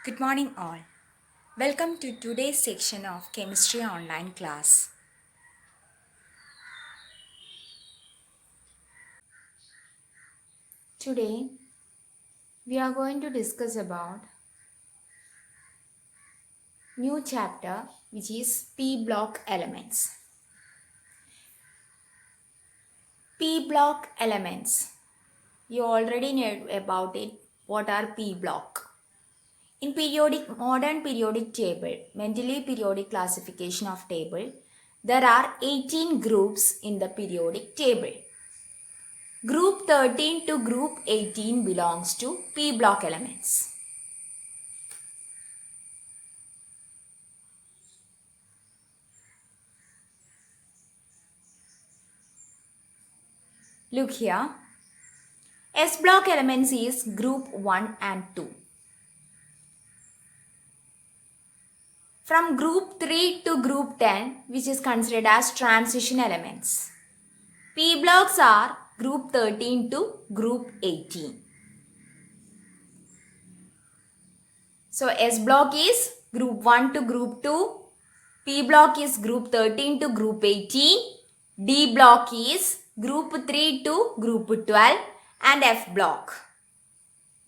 Good morning, all. Welcome to today's section of Chemistry Online class. Today, we are going to discuss about new chapter which is P block elements. P block elements. You already know about it. What are P block? In modern periodic table, mentally periodic classification of table, there are 18 groups in the periodic table. Group 13 to group 18 belongs to P block elements. Look here. S block elements is group 1 and 2. From group 3 to group 10, which is considered as transition elements. P blocks are group 13 to group 18. So S block is group 1 to group 2. P block is group 13 to group 18. D block is group 3 to group 12 and F block.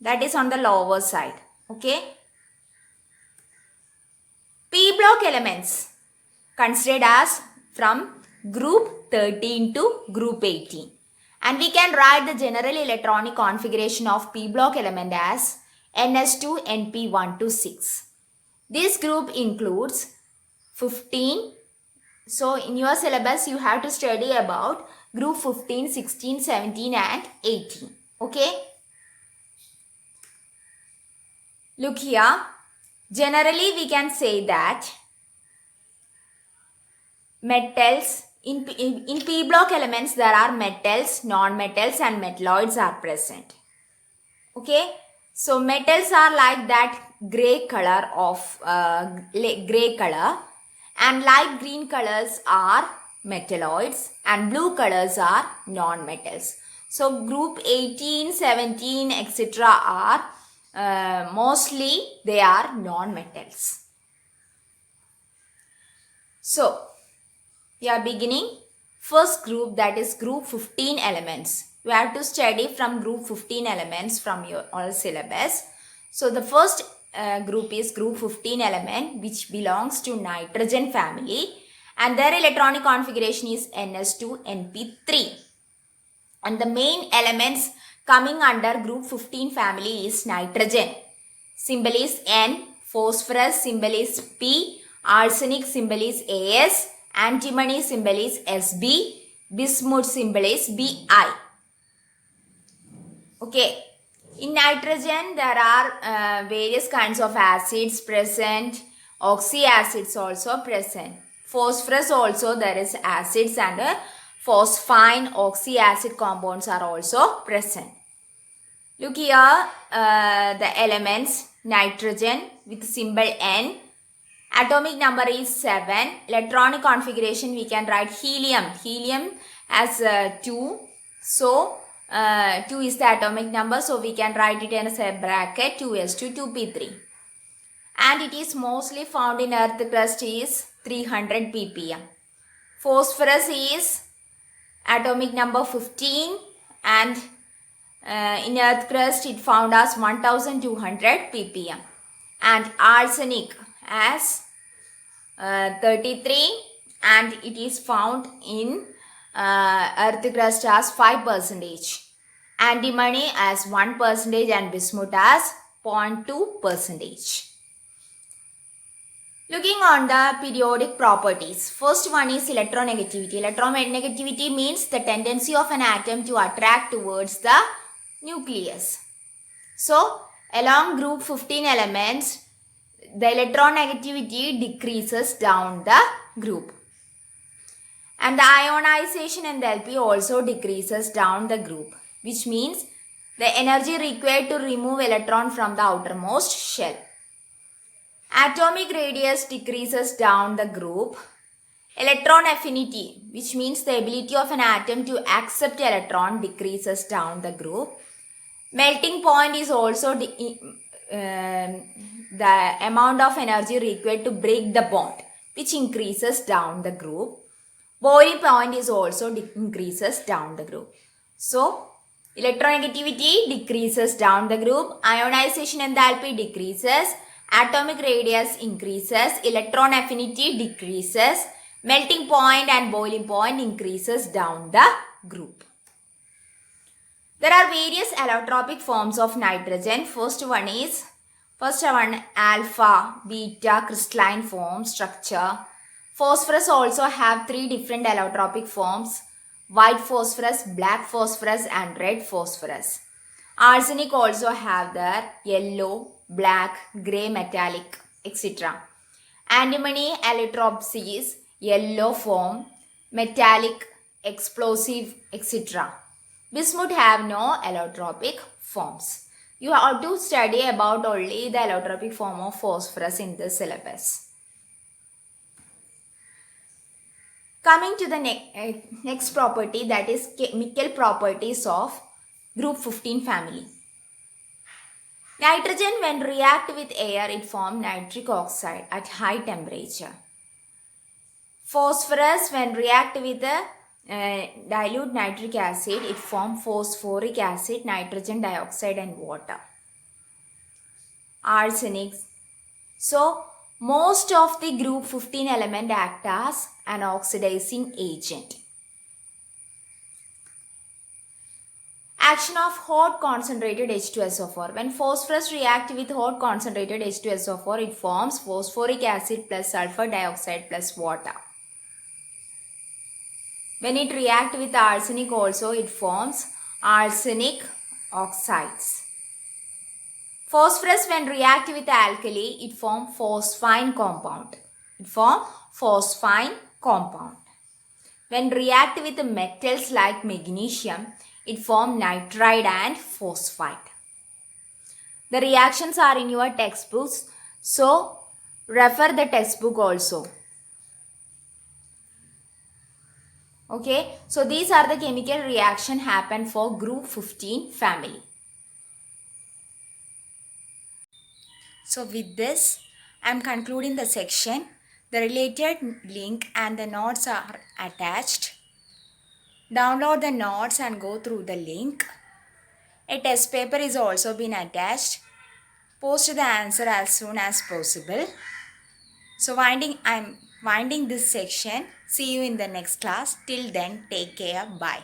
That is on the lower side. Okay. P block elements considered as from group 13 to group 18. And we can write the general electronic configuration of P block element as NS2 NP1 to 6. This group includes 15. So in your syllabus you have to study about group 15, 16, 17 and 18. Okay. Look here. Generally we can say that metals, in P block elements there are metals, non-metals and metalloids are present. Okay. So metals are like that gray color of gray color, and light green colors are metalloids and blue colors are non-metals. So group 18, 17 etc. are mostly they are non-metals. So we are beginning first group, that is group 15 elements. You have to study from group 15 elements from your all syllabus. So the first group is group 15 element, which belongs to nitrogen family, and their electronic configuration is NS2 NP3. And the main elements coming under group 15 family is nitrogen, symbol is N, phosphorus symbol is P, arsenic symbol is As, antimony symbol is Sb, bismuth symbol is Bi. Okay. In nitrogen, there are various kinds of acids present. Oxyacids also present. Phosphorus also there is acids, and phosphine oxyacid compounds are also present. Look here, the elements nitrogen with symbol N. Atomic number is 7. Electronic configuration we can write helium. Helium has 2. So 2 is the atomic number, so we can write it in a bracket 2s2 2p3. And it is mostly found in earth crust is 300 ppm. Phosphorus is atomic number 15, and in earth crust it found as 1200 ppm. And arsenic as 33, and it is found in earth crust as 5%, antimony as 1% and bismuth as 0.2%. Looking on the periodic properties, first one is electronegativity. Electronegativity means the tendency of an atom to attract towards the nucleus. So along group 15 elements, the electronegativity decreases down the group. And the ionization enthalpy also decreases down the group, which means the energy required to remove electron from the outermost shell. Atomic radius decreases down the group. Electron affinity, which means the ability of an atom to accept electron, decreases down the group. Melting point is also the amount of energy required to break the bond, which increases down the group. Boiling point is also increases down the group. So, electronegativity decreases down the group, ionization enthalpy decreases, atomic radius increases, electron affinity decreases, melting point and boiling point increases down the group. There are various allotropic forms of nitrogen. First one alpha, beta crystalline form structure. Phosphorus also have three different allotropic forms: white phosphorus, black phosphorus and red phosphorus. Arsenic also have their yellow, black, grey metallic, etc. Antimony allotropes yellow form, metallic, explosive, etc. Bismuth have no allotropic forms. You have to study about only the allotropic form of phosphorus in the syllabus. Coming to the next property, that is chemical properties of group 15 family. Nitrogen, when react with air, it forms nitric oxide at high temperature. Phosphorus, when react with dilute nitric acid, it forms phosphoric acid, nitrogen dioxide and water. Arsenic. So, most of the group 15 element act as an oxidizing agent. Action of hot concentrated H2SO4. When phosphorus react with hot concentrated H2SO4, it forms phosphoric acid plus sulfur dioxide plus water. When it react with arsenic also, it forms arsenic oxides. Phosphorus, when react with alkali, it forms phosphine compound. When react with metals like magnesium, it forms nitride and phosphide. The reactions are in your textbooks, so refer the textbook also. Okay, so these are the chemical reaction happen for group 15 family. So with this, I am concluding the section. The related link and the notes are attached. Download the notes and go through the link. A test paper is also been attached. Post the answer as soon as possible. So I am winding this section. See you in the next class. Till then, take care. Bye.